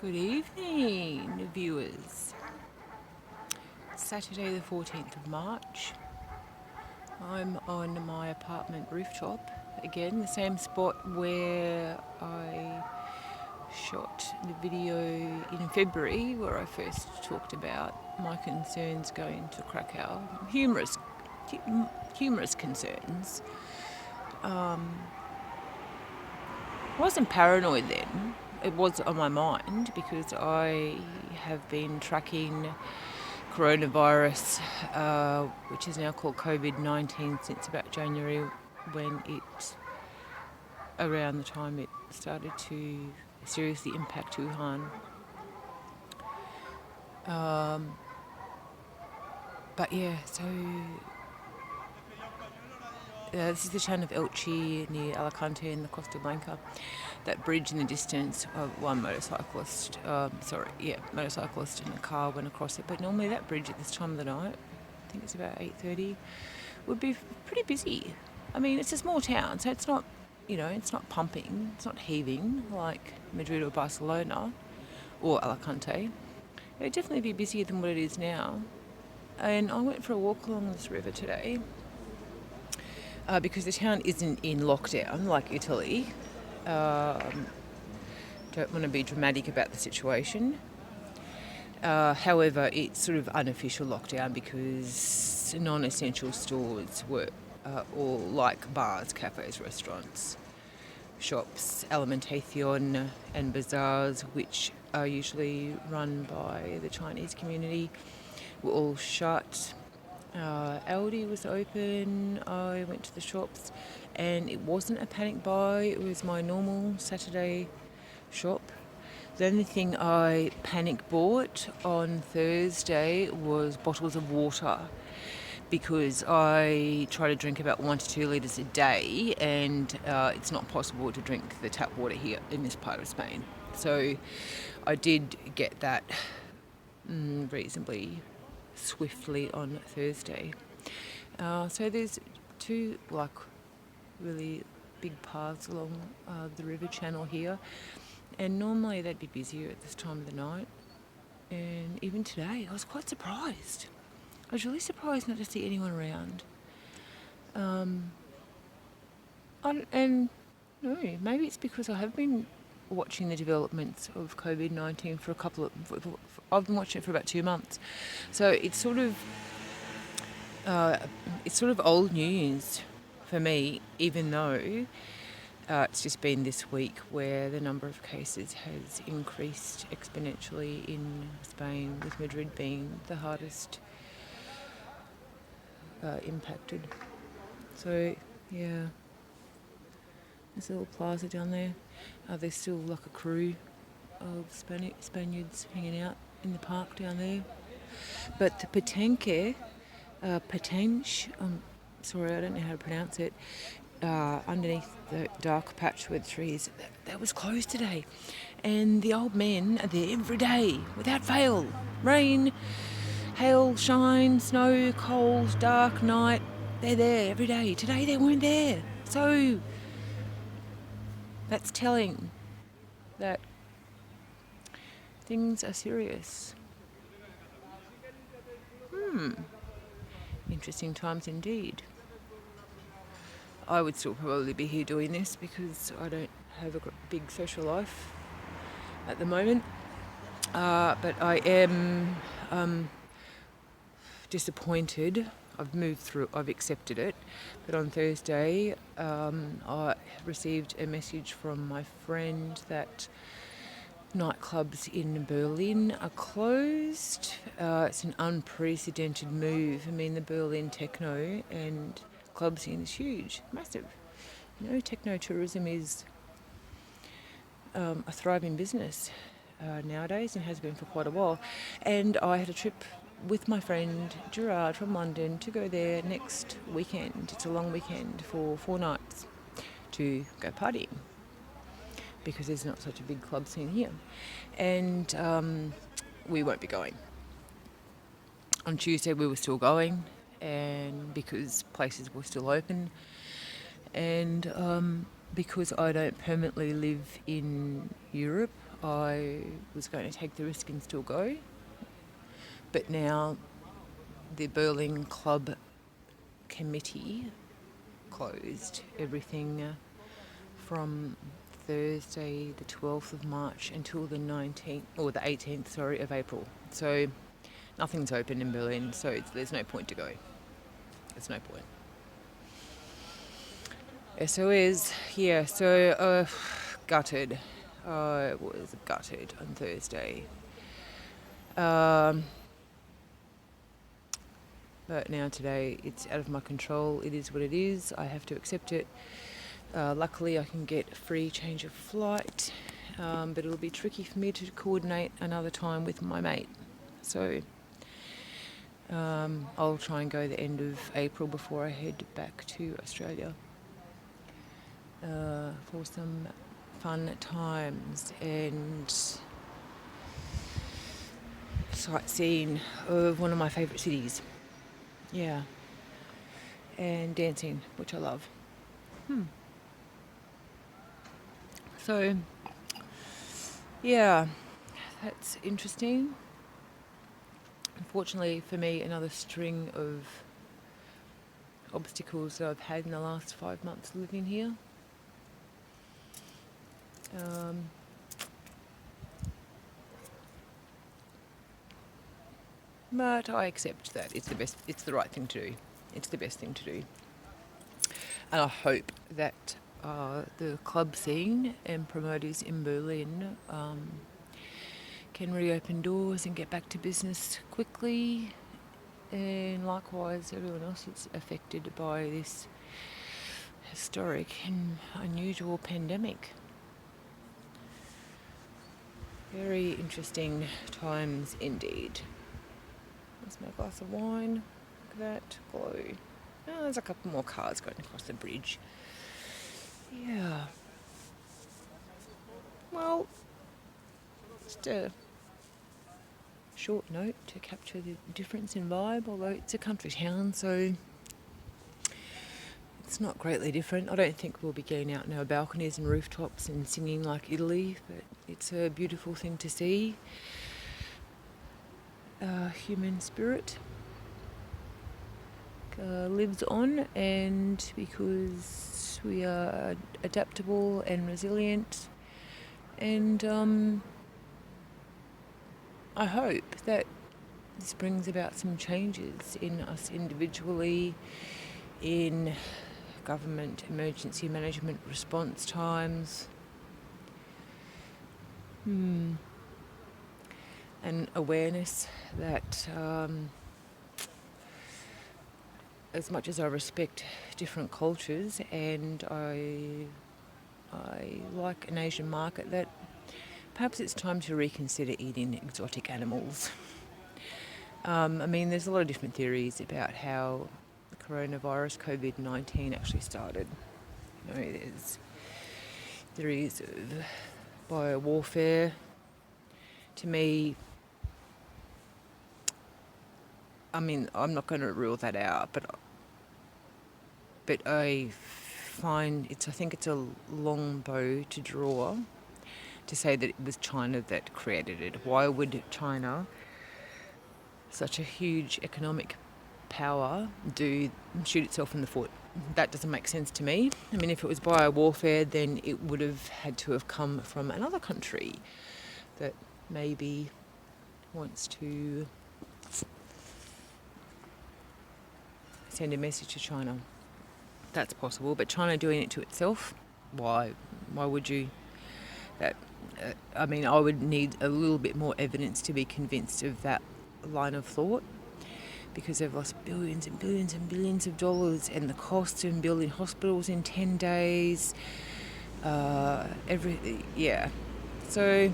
Good evening, viewers. Saturday the 14th of March. I'm on my apartment rooftop. Again, the same spot where I shot the video in February, where I first talked about my concerns going to Krakow. Humorous concerns. I wasn't paranoid then. It was on my mind because I have been tracking coronavirus, which is now called COVID-19, since about January, when around the time it started to seriously impact Wuhan. But yeah, so this is the town of Elche near Alicante in the Costa Blanca. That bridge in the distance, one motorcyclist and a car went across it. But normally that bridge at this time of the night, I think it's about 8:30, would be pretty busy. I mean, it's a small town, so it's not, it's not pumping, it's not heaving like Madrid or Barcelona or Alicante. It'd definitely be busier than what it is now. And I went for a walk along this river today because the town isn't in lockdown like Italy. Don't want to be dramatic about the situation. However, it's sort of unofficial lockdown because non-essential stores were all like bars, cafes, restaurants, shops, alimentación and bazaars, which are usually run by the Chinese community, were all shut. Aldi was open. I went to the shops and it wasn't a panic buy, it was my normal Saturday shop. The only thing I panic bought on Thursday was bottles of water, because I try to drink about 1 to 2 litres a day, and it's not possible to drink the tap water here in this part of Spain. So I did get that reasonably swiftly on Thursday. So there's two really big paths along the river channel here, and normally they'd be busier at this time of the night, and even today I was quite surprised. I was really surprised not to see anyone around. Maybe it's because I have been watching the developments of COVID-19 I've been watching it for about 2 months. So it's sort of old news for me, even though it's just been this week where the number of cases has increased exponentially in Spain, with Madrid being the hardest impacted. So yeah, there's a little plaza down there. There's still like a crew of Spaniards hanging out in the park down there. But the Patenche, sorry, I don't know how to pronounce it, underneath the dark patchwood trees, that was closed today. And the old men are there every day, without fail. Rain, hail, shine, snow, cold, dark, night, they're there every day. Today they weren't there. So that's telling that things are serious. Interesting times indeed. I would still probably be here doing this because I don't have a big social life at the moment. But I am disappointed. I've accepted it. But on Thursday, I received a message from my friend that nightclubs in Berlin are closed. It's an unprecedented move. I mean, the Berlin techno and club scene is huge, massive. Techno tourism is a thriving business nowadays, and has been for quite a while. And I had a trip with my friend Gerard from London to go there next weekend. It's a long weekend for 4 nights to go partying, because there's not such a big club scene here. And we won't be going. On Tuesday we were still going, and because places were still open. And because I don't permanently live in Europe, I was going to take the risk and still go. But now the Berlin Club committee closed everything from Thursday the 12th of March until the 19th or the 18th, sorry, of April. So nothing's open in Berlin, so there's no point to go. There's no point. SOS, yeah, so gutted. I was gutted on Thursday. But now today it's out of my control. It is what it is. I have to accept it. Luckily I can get a free change of flight, but it'll be tricky for me to coordinate another time with my mate. So I'll try and go the end of April before I head back to Australia for some fun times and sightseeing of one of my favourite cities. Yeah. And dancing, which I love. So, yeah, that's interesting. Unfortunately for me, another string of obstacles that I've had in the last 5 months living here. But I accept that it's the right thing to do. It's the best thing to do. And I hope that the club scene and promoters in Berlin can reopen doors and get back to business quickly. And likewise, everyone else that's affected by this historic and unusual pandemic. Very interesting times indeed. There's my glass of wine. Look at that glow. Oh, there's a couple more cars going across the bridge. Yeah. Well, just a short note to capture the difference in vibe, although it's a country town, so it's not greatly different. I don't think we'll be getting out on our balconies and rooftops and singing like Italy, but it's a beautiful thing to see. Human spirit lives on, and because we are adaptable and resilient, and I hope that this brings about some changes in us individually, in government emergency management response times, and awareness that as much as I respect different cultures and I like an Asian market, that perhaps it's time to reconsider eating exotic animals. I mean, there's a lot of different theories about how the coronavirus, COVID-19, actually started. You know, there's theories of biowarfare. To me, I mean, I'm not going to rule that out, but I think it's a long bow to draw to say that it was China that created it. Why would China, such a huge economic power, shoot itself in the foot? That doesn't make sense to me. I mean, if it was biowarfare, then it would have had to have come from another country that maybe wants to send a message to China. That's possible, but China doing it to itself, why would you? I mean, I would need a little bit more evidence to be convinced of that line of thought, because they've lost billions and billions and billions of dollars, and the cost of building hospitals in 10 days, yeah. So,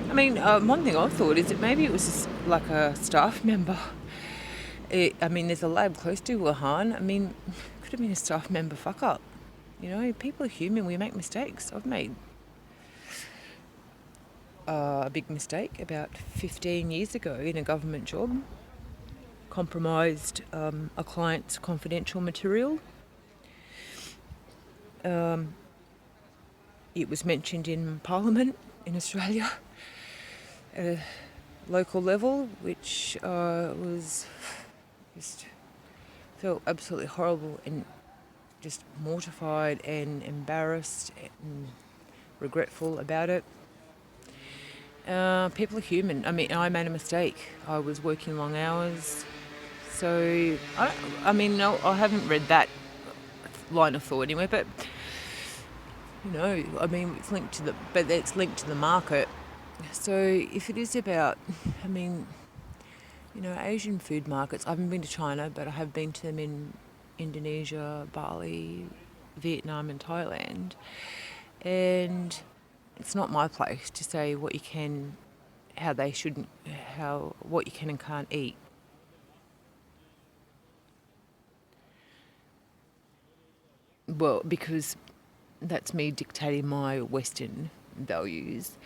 I mean, one thing I thought is that maybe it was just like a staff member. I mean, there's a lab close to Wuhan. I mean, could have been a staff member fuck up. You know, people are human. We make mistakes. I've made a big mistake about 15 years ago in a government job. Compromised a client's confidential material. It was mentioned in Parliament in Australia at a local level, which was just felt absolutely horrible and just mortified and embarrassed and regretful about it. People are human. I mean, I made a mistake. I was working long hours. So, no, I haven't read that line of thought anyway, but, it's linked to the market. So if it is about, I mean, Asian food markets, I haven't been to China, but I have been to them in Indonesia, Bali, Vietnam and Thailand. And it's not my place to say what you can, what you can and can't eat. Well, because that's me dictating my Western values.